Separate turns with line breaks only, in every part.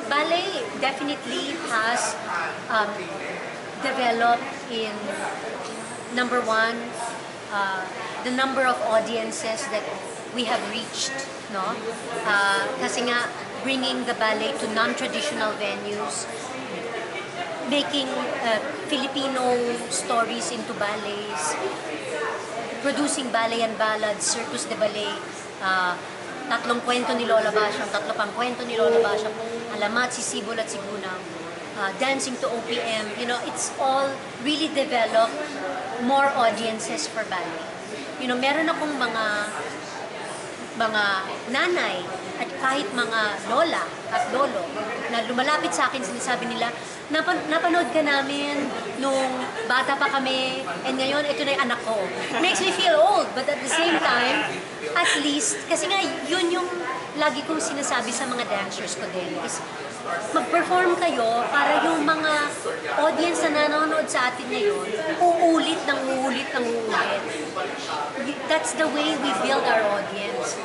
ballet definitely has developed in number one, the number of audiences that we have reached, no? Kasi nga, bringing the ballet to non-traditional venues, making Filipino stories into ballets, producing ballet and ballads, Circus de Ballet, tatlong kwento ni Lola Basyang, tatlo pang kwento ni Lola Basyang, Alamat, Sisibol at Sigunang, dancing to OPM, you know, it's all really developed more audiences for ballet. You know, meron akong mga nanay at kahit mga lola at lolo na lumalapit sa akin, sinasabi nila, napanood ka namin nung bata pa kami and ngayon ito na yung anak ko. It makes me feel old, but at the same time, at least, kasi nga yun yung lagi kong sinasabi sa mga dancers ko din is mag-perform kayo para yung mga audience na nanonood sa atin ngayon uulit ng uulit ng uulit. That's the way we build our audience.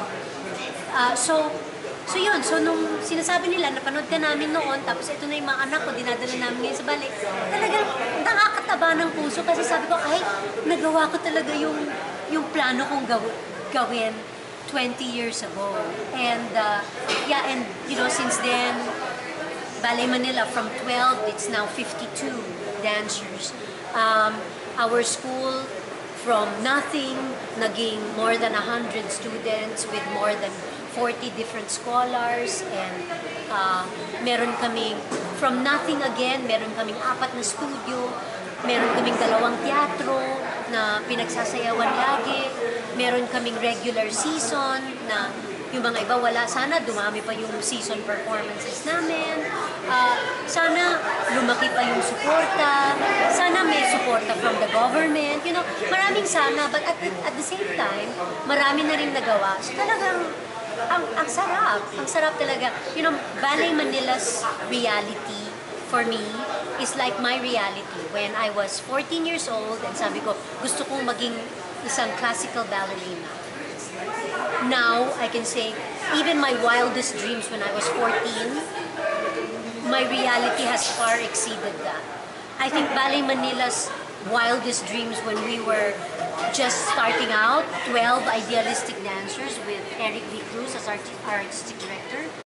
So yun, so nung sinasabi nila, napanood ka namin noon, tapos ito na yung mga anak ko, dinadala namin ngayon sa ballet, talagang nakakataba ng puso kasi sabi ko, ay, nagawa ko talaga yung plano kong gawin 20 years ago. And yeah, and you know, since then, Ballet Manila from 12, it's now 52 dancers. Our school, from nothing, naging more than 100 students with more than 40 different scholars, and meron kaming, from nothing again, meron kaming 4 na studio, meron kaming 2 teatro na pinagsasayawan lagi, meron kaming regular season na yung mga iba wala. Sana dumami pa yung season performances namin. Sana lumaki pa yung suporta. Sana may suporta from the government. You know, maraming sana. But at the same time, marami na rin nagawa. So talagang, ang sarap. Ang sarap talaga. You know, Ballet Manila's reality for me is like my reality. When I was 14 years old, and sabi ko, gusto kong maging isang classical ballerina. Now, I can say, even my wildest dreams when I was 14, my reality has far exceeded that. I think Ballet Manila's wildest dreams when we were just starting out, 12 idealistic dancers with Eric V. Cruz as our artistic director.